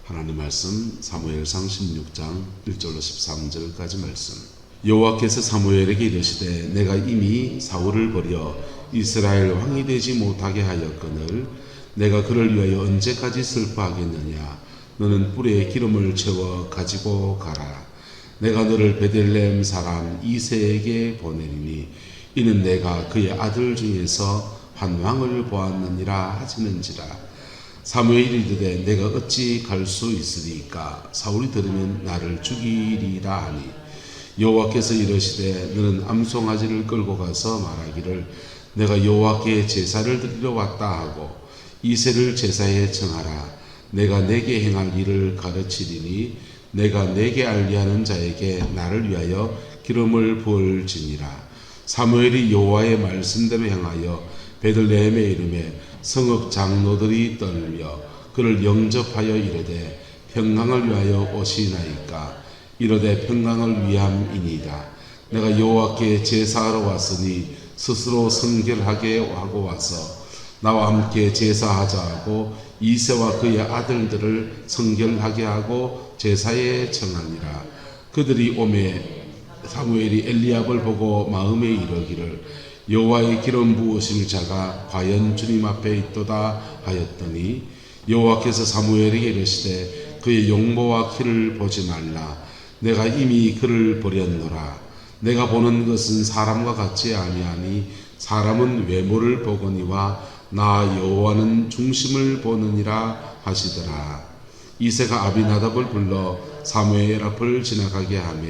하나님 말씀 사무엘상 16장 1절로 13절까지 말씀. 여호와께서 사무엘에게 이르시되 내가 이미 사울을 버려 이스라엘 왕이 되지 못하게 하였거늘 내가 그를 위하여 언제까지 슬퍼하겠느냐. 너는 뿔에 기름을 채워 가지고 가라. 내가 너를 베들레헴 사람 이새에게 보내리니 이는 내가 그의 아들 중에서 한 왕을 보았느니라 하시는지라. 사무엘이 이르되 내가 어찌 갈 수 있으리까. 사울이 들으면 나를 죽이리라 하니 여호와께서 이르시되 너는 암송아지를 끌고 가서 말하기를 내가 여호와께 제사를 드리러 왔다 하고 이새를 제사에 청하라. 내가 내게 행할 일을 가르치리니 내가 내게 알게 하는 자에게 나를 위하여 기름을 부을지니라. 사무엘이 여호와의 말씀대로 행하여 베들레헴에 이르매 성읍 장로들이 떨며 그를 영접하여 이르되 평강을 위하여 오시나이까. 이르되 평강을 위함이니이다. 내가 여호와께 제사하러 왔으니 스스로 성결하게 하고 와서 나와 함께 제사하자 하고 이새와 그의 아들들을 성결하게 하고 제사에 청하니라. 그들이 오매 사무엘이 엘리압을 보고 마음에 이르기를 여호와의 기름 부으실 자가 과연 주님 앞에 있도다 하였더니 여호와께서 사무엘에게 이르시되 그의 용모와 키를 보지 말라. 내가 이미 그를 버렸노라. 내가 보는 것은 사람과 같지 아니하니 사람은 외모를 보거니와 나 여호와는 중심을 보느니라 하시더라. 이새가 아비나답을 불러 사무엘 앞을 지나가게 하며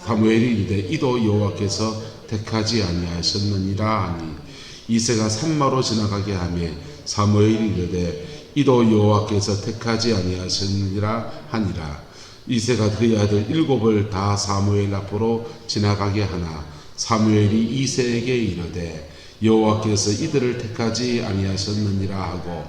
사무엘이 이르되 이도 여호와께서 택하지 아니하셨느니라 하니 이새가 산마로 지나가게 하며 사무엘이 이르되 이도 여호와께서 택하지 아니하셨느니라 하니라. 이새가 그의 아들 7을 다 사무엘 앞으로 지나가게 하나 사무엘이 이새에게 이르되 여호와께서 이들을 택하지 아니하셨느니라 하고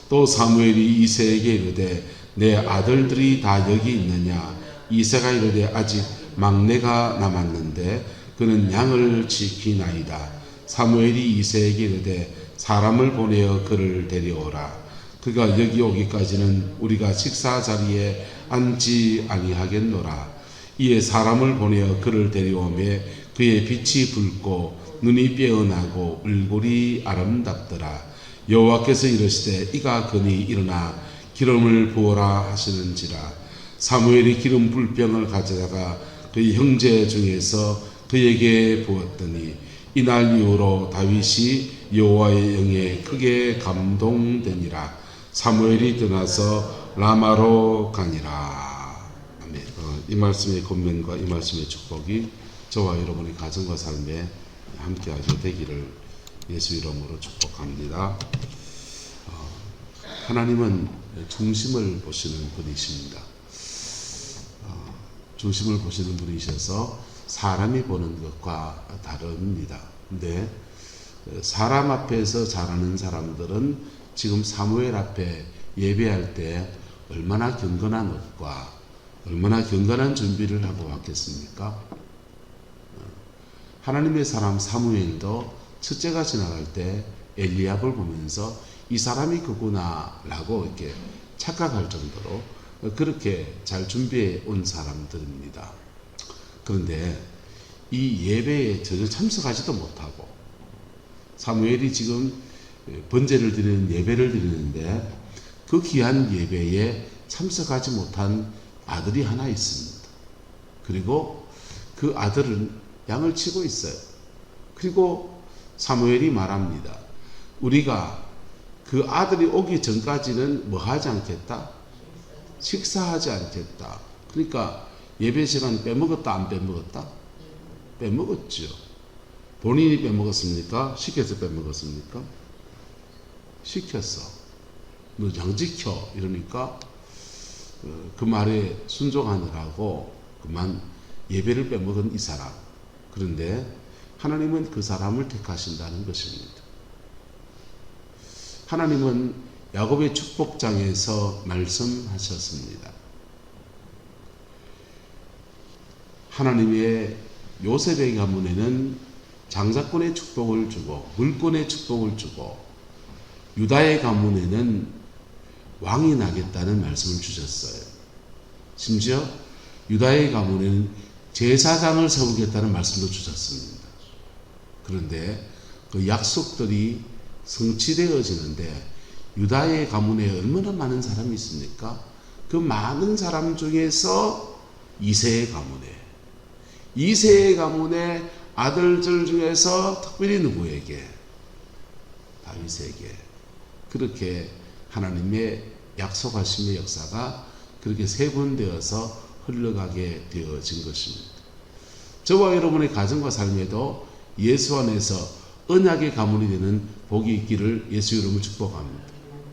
또 사무엘이 이새에게 이르되 내 아들들이 다 여기 있느냐. 이새가 이르되 아직 막내가 남았는데 그는 양을 지키나이다. 사무엘이 이새에게 이르되 사람을 보내어 그를 데려오라. 그가 여기 오기까지는 우리가 식사 자리에 앉지 아니하겠노라. 이에 사람을 보내어 그를 데려오매 그의 빛이 붉고 눈이 빼어나고 얼굴이 아름답더라. 여호와께서 이르시되 이가 그니 일어나 기름을 부어라 하시는지라. 사무엘이 기름 불병을 가져다가 그의 형제 중에서 그에게 부었더니 이날 이후로 다윗이 여호와의 영에 크게 감동되니라. 사무엘이 떠나서 라마로 가니라. 아멘. 이 말씀의 권면과 이 말씀의 축복이 저와 여러분의 가정과 삶에 함께하게 되기를 예수 이름으로 축복합니다. 하나님은 중심을 보시는 분이십니다. 중심을 보시는 분이셔서 사람이 보는 것과 다릅니다. 근데 사람 앞에서 자라는 사람들은 지금 사무엘 앞에 예배할 때 얼마나 경건한 옷과 얼마나 경건한 준비를 하고 왔겠습니까? 하나님의 사람 사무엘도 첫째가 지나갈 때 엘리압을 보면서 이 사람이 그구나 라고 이렇게 착각할 정도로 그렇게 잘 준비해 온 사람들입니다. 그런데 이 예배에 전혀 참석하지도 못하고 사무엘이 지금 번제를 드리는 예배를 드리는데 그 귀한 예배에 참석하지 못한 아들이 하나 있습니다. 그리고 그 아들은 양을 치고 있어요. 그리고 사무엘이 말합니다. 우리가 그 아들이 오기 전까지는 뭐 하지 않겠다? 식사하지 않겠다. 그러니까 예배 시간 빼먹었다 안 빼먹었다? 빼먹었죠. 본인이 빼먹었습니까? 시켜서 빼먹었습니까? 시켰어. 너 양 지켜 이러니까 그 말에 순종하느라고 그만 예배를 빼먹은 이 사람. 그런데 하나님은 그 사람을 택하신다는 것입니다. 하나님은 야곱의 축복장에서 말씀하셨습니다. 하나님의 요셉의 가문에는 장자권의 축복을 주고 물권의 축복을 주고 유다의 가문에는 왕이 나겠다는 말씀을 주셨어요. 심지어 유다의 가문에는 제사장을 세우겠다는 말씀도 주셨습니다. 그런데 그 약속들이 성취되어지는데 유다의 가문에 얼마나 많은 사람이 있습니까? 그 많은 사람 중에서 이새의 가문에 아들들 중에서 특별히 누구에게? 다윗에게. 그렇게 하나님의 약속하심의 역사가 그렇게 세분되어서 흘러가게 되어진 것입니다. 저와 여러분의 가정과 삶에도 예수 안에서 언약의 가문이 되는 복이 있기를 예수 이름으로 축복합니다.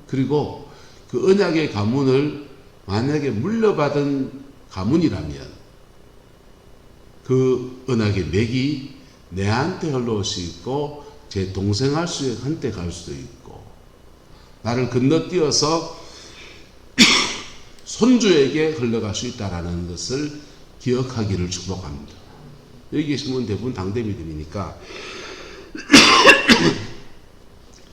그리고 그 언약의 가문을 만약에 물려받은 가문이라면 그 언약의 맥이 내한테 흘러올 수 있고 제 동생한테 갈 수도 있고 나를 건너뛰어서 손주에게 흘러갈 수 있다는 것을 기억하기를 축복합니다. 여기 계신 분 대부분 당대 믿음이니까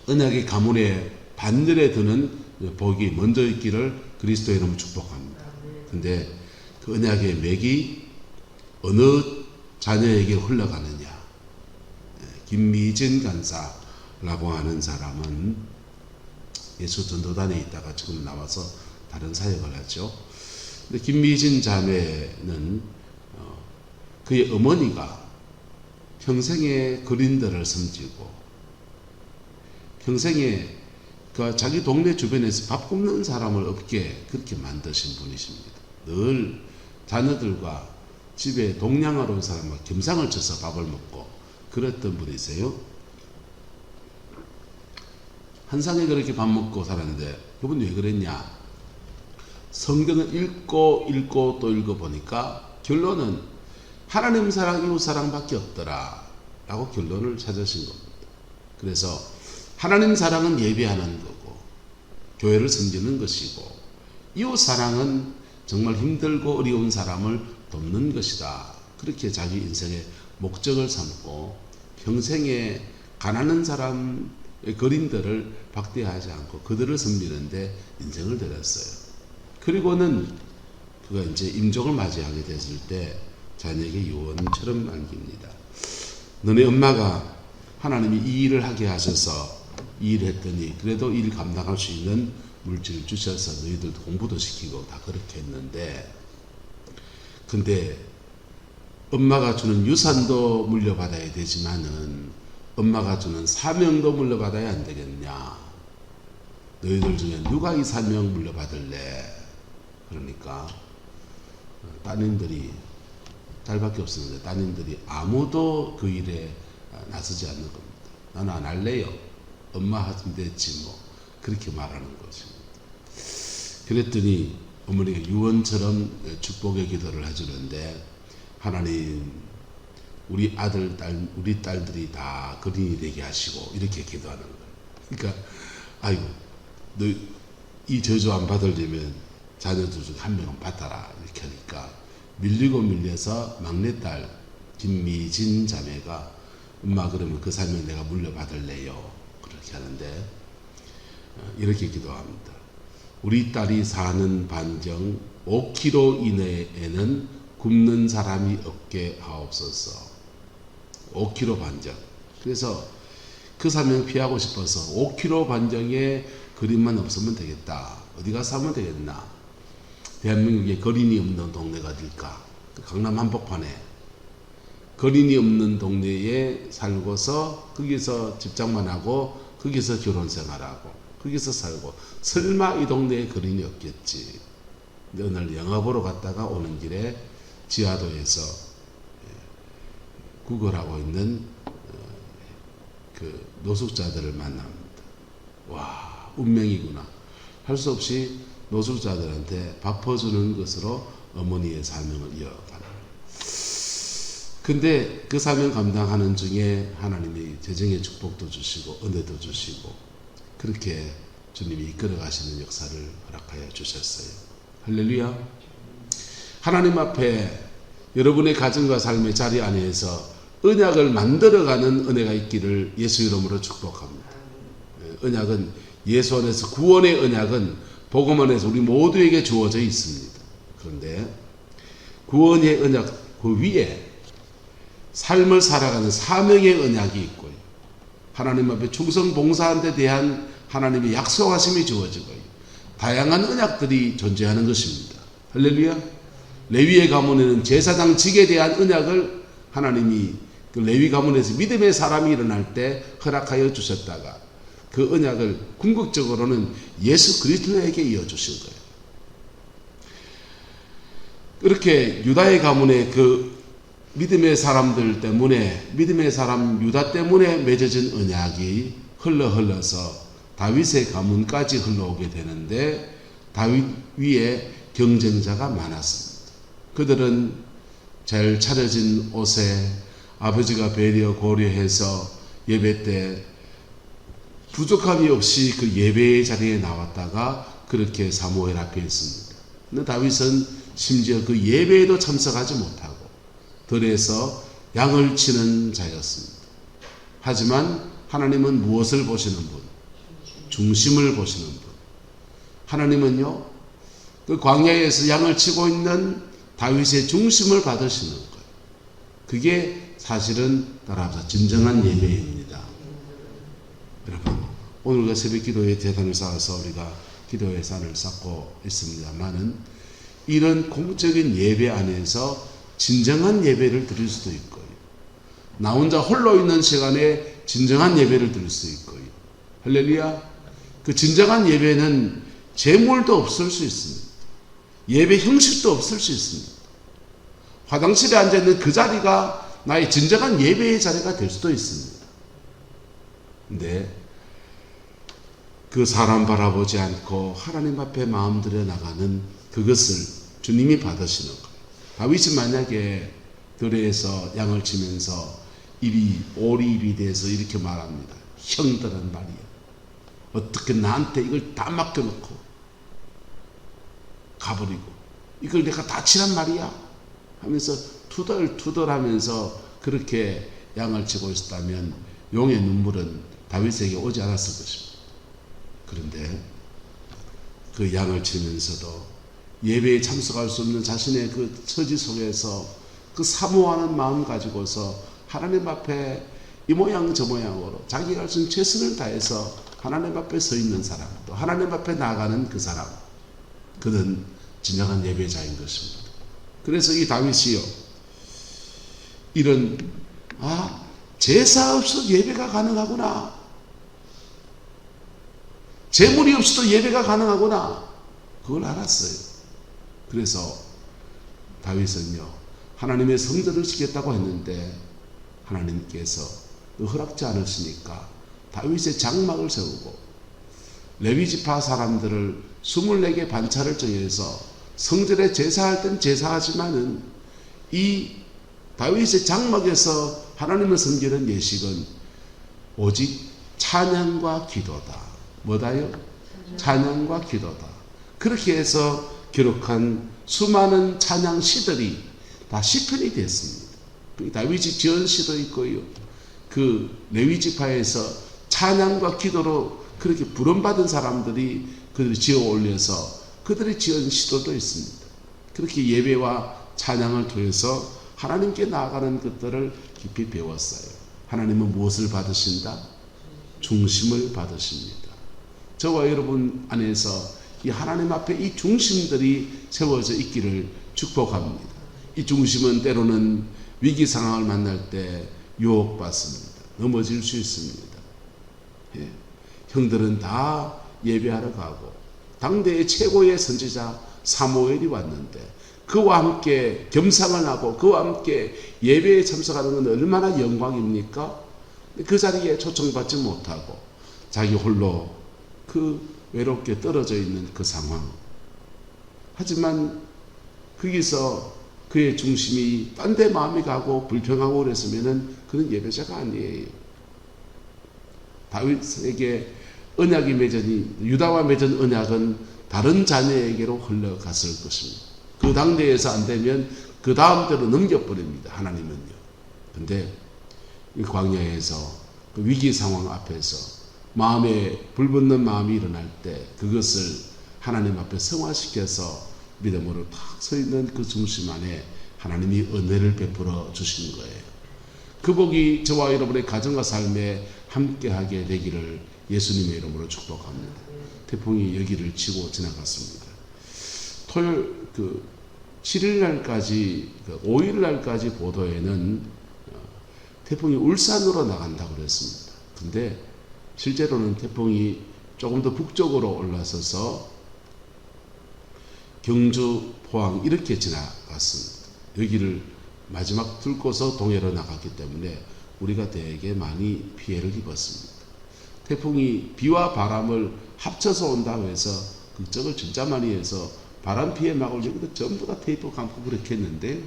언약의 가문에 반열에 드는 복이 먼저 있기를 그리스도의 이름으로 축복합니다. 근데 그 언약의 맥이 어느 자녀에게 흘러가느냐. 김미진 간사라고 하는 사람은 예수 전도단에 있다가 지금 나와서 다른 사역을 하죠. 근데 김미진 자매는 그의 어머니가 평생에 그린들을 섬기고 평생에 그 자기 동네 주변에서 밥 굽는 사람을 없게 그렇게 만드신 분이십니다. 늘 자녀들과 집에 동냥하러 온 사람과 겸상을 쳐서 밥을 먹고 그랬던 분이세요. 한상에 그렇게 밥 먹고 살았는데 그분이 왜 그랬냐? 성경을 읽고 또 읽어보니까 결론은 하나님 사랑, 이웃 사랑밖에 없더라 라고 결론을 찾으신 겁니다. 그래서 하나님 사랑은 예배하는 거고 교회를 섬기는 것이고 이웃 사랑은 정말 힘들고 어려운 사람을 돕는 것이다. 그렇게 자기 인생의 목적을 삼고 평생에 가난한 사람의 거린들을 박대하지 않고 그들을 섬기는데 인생을 들였어요. 그리고는 그가 이제 임종을 맞이하게 됐을 때 자녀에게 유언처럼 남깁니다. 너네 엄마가 하나님이 이 일을 하게 하셔서 이 일을 했더니 그래도 일 감당할 수 있는 물질을 주셔서 너희들도 공부도 시키고 다 그렇게 했는데 근데 엄마가 주는 유산도 물려받아야 되지만은 엄마가 주는 사명도 물려받아야 안 되겠냐. 너희들 중에 누가 이 사명 물려받을래? 그러니까 따님들이 딸밖에 없었는데 따님들이 아무도 그 일에 나서지 않는 겁니다. 나는 안 할래요. 엄마 하면 됐지 뭐. 그렇게 말하는 것입니다. 그랬더니 어머니가 유언처럼 축복의 기도를 해주는데 하나님 우리 아들, 우리 딸들이 다 그린이 되게 하시고 이렇게 기도하는 거예요. 그러니까 아이고 너 이 저주 안 받으려면 자녀들 중 한 명은 받아라 이렇게 하니까 밀려서 막내딸 김미진 자매가 엄마 그러면 그 사명 내가 물려받을래요. 그렇게 하는데 이렇게 기도합니다. 우리 딸이 사는 반경 5km 이내에는 굶는 사람이 없게 하옵소서. 5km 반경. 그래서 그 사명 피하고 싶어서 5km 반경에 그림만 없으면 되겠다. 어디 가서 하면 되겠나. 대한민국에 거린이 없는 동네가 어딜까. 강남 한복판에 거린이 없는 동네에 살고서 거기서 집장만 하고 거기서 결혼 생활하고 거기서 살고 설마 이 동네에 거린이 없겠지. 근데 오늘 영화 보러 갔다가 오는 길에 지하도에서 구걸하고 있는 그 노숙자들을 만납니다. 와, 운명이구나. 할 수 없이 노숙자들한테 밥 퍼주는 것으로 어머니의 사명을 이어가는. 근데 그 사명 감당하는 중에 하나님이 재정의 축복도 주시고 은혜도 주시고 그렇게 주님이 이끌어 가시는 역사를 허락하여 주셨어요. 할렐루야. 하나님 앞에 여러분의 가정과 삶의 자리 안에서 언약을 만들어가는 은혜가 있기를 예수 이름으로 축복합니다. 언약은 예수 안에서 구원의 언약은 복음 안에서 우리 모두에게 주어져 있습니다. 그런데 구원의 언약 그 위에 삶을 살아가는 사명의 언약이 있고요. 하나님 앞에 충성 봉사한 데 대한 하나님의 약속하심이 주어지고요. 다양한 언약들이 존재하는 것입니다. 할렐루야. 레위의 가문에는 제사장 직에 대한 언약을 하나님이 그 레위 가문에서 믿음의 사람이 일어날 때 허락하여 주셨다가 그 언약을 궁극적으로는 예수 그리스도에게 이어주신 거예요. 그렇게 유다의 가문의 그 믿음의 사람들 때문에 믿음의 사람 유다 때문에 맺어진 언약이 흘러서 다윗의 가문까지 흘러오게 되는데 다윗 위에 경쟁자가 많았습니다. 그들은 잘 차려진 옷에 아버지가 배려 고려해서 예배 때 부족함이 없이 그 예배의 자리에 나왔다가 그렇게 사무엘 앞에 있습니다. 근데 다윗은 심지어 그 예배에도 참석하지 못하고 들에서 양을 치는 자였습니다. 하지만 하나님은 무엇을 보시는 분? 중심을 보시는 분. 하나님은요, 그 광야에서 양을 치고 있는 다윗의 중심을 받으시는 거예요. 그게 사실은 따라서 진정한 예배입니다. 여러분, 오늘과 새벽 기도의 재단을 쌓아서 우리가 기도의 산을 쌓고 있습니다만은 이런 공적인 예배 안에서 진정한 예배를 드릴 수도 있고요. 나 혼자 홀로 있는 시간에 진정한 예배를 드릴 수 있고요. 할렐루야. 그 진정한 예배는 재물도 없을 수 있습니다. 예배 형식도 없을 수 있습니다. 화장실에 앉아있는 그 자리가 나의 진정한 예배의 자리가 될 수도 있습니다. 근데 그 사람 바라보지 않고 하나님 앞에 마음 들여 나가는 그것을 주님이 받으시는 거예요. 다윗이 만약에 들에서 양을 치면서 오리입이 돼서 이렇게 말합니다. 형들은 말이야, 어떻게 나한테 이걸 다 맡겨놓고 가버리고 이걸 내가 다 치란 말이야 하면서 투덜투덜하면서 그렇게 양을 치고 있었다면 용의 눈물은 다윗에게 오지 않았을 것입니다. 그런데 그 양을 치면서도 예배에 참석할 수 없는 자신의 그 처지 속에서 그 사모하는 마음 가지고서 하나님 앞에 이 모양 저 모양으로 자기가 할 수 있는 최선을 다해서 하나님 앞에 서 있는 사람, 또 하나님 앞에 나아가는 그 사람, 그는 진정한 예배자인 것입니다. 그래서 이 다윗이요, 이런 제사 없어도 예배가 가능하구나, 재물이 없어도 예배가 가능하구나, 그걸 알았어요. 그래서 다윗은요, 하나님의 성전을 짓겠다고 했는데 하나님께서 허락지 않으시니까 다윗의 장막을 세우고 레위지파 사람들을 24개 반차를 정해서 성전에 제사할 땐 제사하지만은 이 다윗의 장막에서 하나님을 섬기는 예식은 오직 찬양과 기도다. 뭐다요? 찬양과 기도다. 그렇게 해서 기록한 수많은 찬양 시들이 다 시편이 됐습니다. 다윗이 지은 시도 있고요, 그 레위지파에서 찬양과 기도로 그렇게 부름받은 사람들이 그들이 지어 올려서 그들이 지은 시도도 있습니다. 그렇게 예배와 찬양을 통해서 하나님께 나아가는 것들을 깊이 배웠어요. 하나님은 무엇을 받으신다? 중심을 받으십니다. 저와 여러분 안에서 이 하나님 앞에 이 중심들이 세워져 있기를 축복합니다. 이 중심은 때로는 위기 상황을 만날 때 유혹받습니다. 넘어질 수 있습니다. 형들은 다 예배하러 가고 당대의 최고의 선지자 사무엘이 왔는데 그와 함께 겸상을 하고 그와 함께 예배에 참석하는 건 얼마나 영광입니까? 그 자리에 초청받지 못하고 자기 홀로 그 외롭게 떨어져 있는 그 상황. 하지만 거기서 그의 중심이 딴 데 마음이 가고 불평하고 그랬으면은 그는 예배자가 아니에요. 다윗에게 언약이 맺으니 유다와 맺은 언약은 다른 자녀에게로 흘러갔을 것입니다. 그 당대에서 안 되면 그 다음 때로 넘겨버립니다. 하나님은요. 근데 이 광야에서 그 위기 상황 앞에서 마음에 불붙는 마음이 일어날 때 그것을 하나님 앞에 성화시켜서 믿음으로 탁 서 있는 그 중심 안에 하나님이 은혜를 베풀어 주신 거예요. 그 복이 저와 여러분의 가정과 삶에 함께하게 되기를 예수님의 이름으로 축복합니다. 태풍이 여기를 치고 지나갔습니다. 토요일 7일날까지 5일날까지 보도에는 태풍이 울산으로 나간다고 그랬습니다. 근데 실제로는 태풍이 조금 더 북쪽으로 올라서서 경주, 포항 이렇게 지나갔습니다. 여기를 마지막 뚫고서 동해로 나갔기 때문에 우리가 되게 많이 피해를 입었습니다. 태풍이 비와 바람을 합쳐서 온다고 해서 걱정을 진짜 많이 해서 바람 피해 막을 여기도 전부 다 테이프 감고 그렇게 했는데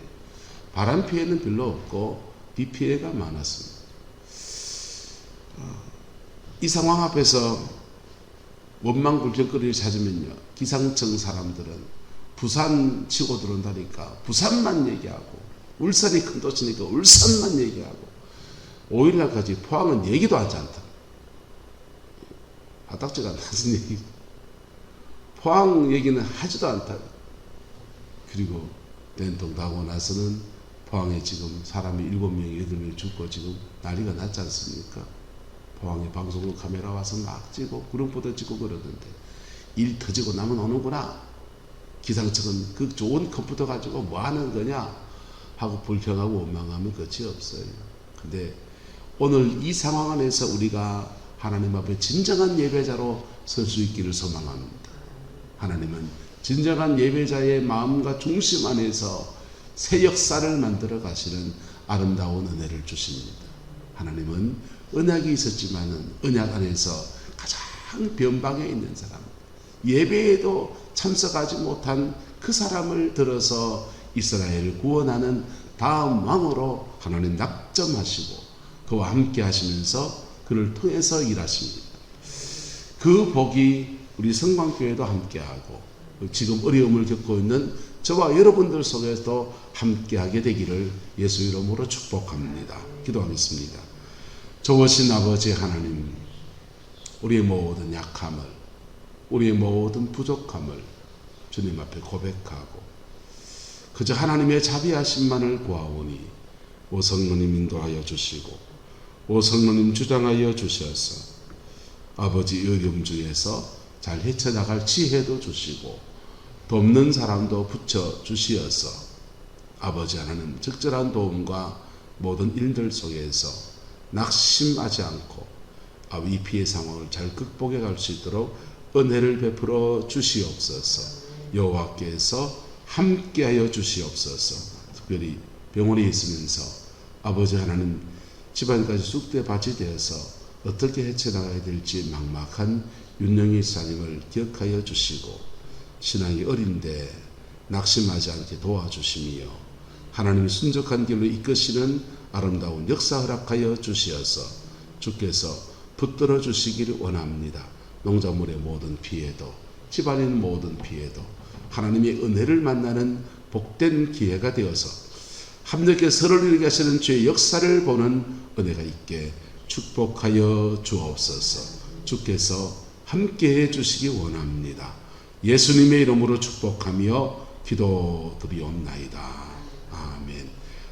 바람 피해는 별로 없고 비 피해가 많았습니다. 이 상황 앞에서 원망불평거리를 찾으면요, 기상청 사람들은 부산 치고 들어온다니까 부산만 얘기하고, 울산이 큰 도시니까 울산만 얘기하고, 5일날까지 포항은 얘기도 하지 않다. 화딱지가 나서 얘기, 포항 얘기는 하지도 않다. 그리고 된통 나고 나서는 포항에 지금 사람이 7명, 8명 죽고 지금 난리가 났지 않습니까? 포항에 방송국 카메라 와서 막 찍고 구름포도 찍고 그러던데, 일 터지고 나면 오는구나. 기상청은 그 좋은 컴퓨터 가지고 뭐 하는 거냐 하고 불평하고 원망하면 끝이 없어요. 근데 오늘 이 상황 안에서 우리가 하나님 앞에 진정한 예배자로 설 수 있기를 소망합니다. 하나님은 진정한 예배자의 마음과 중심 안에서 새 역사를 만들어 가시는 아름다운 은혜를 주십니다. 하나님은 언약이 있었지만은 언약 안에서 가장 변방에 있는 사람, 예배에도 참석하지 못한 그 사람을 들어서 이스라엘을 구원하는 다음 왕으로 하나님 낙점하시고 그와 함께 하시면서 그를 통해서 일하십니다. 그 복이 우리 성광교회도 함께하고 지금 어려움을 겪고 있는 저와 여러분들 속에서도 함께하게 되기를 예수 이름으로 축복합니다. 기도하겠습니다. 좋으신 아버지 하나님, 우리의 모든 약함을, 우리의 모든 부족함을 주님 앞에 고백하고 그저 하나님의 자비하심만을 구하오니 오 성령님 인도하여 주시고 오 성령님 주장하여 주셔서 아버지 어려움중에서 잘 헤쳐나갈 지혜도 주시고 돕는 사람도 붙여 주시어서 아버지 하나님 적절한 도움과 모든 일들 속에서 낙심하지 않고 이 피해 상황을 잘 극복해 갈 수 있도록 은혜를 베풀어 주시옵소서. 여호와께서 함께하여 주시옵소서. 특별히 병원에 있으면서 아버지 하나님 집안까지 쑥대밭이 되어서 어떻게 헤쳐나가야 될지 막막한 윤영희 사님을 기억하여 주시고 신앙이 어린데 낙심하지 않게 도와주시며 하나님이 순적한 길로 이끄시는 아름다운 역사 허락하여 주시어서 주께서 붙들어 주시기를 원합니다. 농작물의 모든 피해도 집안의 모든 피해도 하나님의 은혜를 만나는 복된 기회가 되어서 함께 서로를 이루게 하시는 주의 역사를 보는 은혜가 있게 축복하여 주옵소서. 주께서 함께해 주시기 원합니다. 예수님의 이름으로 축복하며 기도드리옵나이다.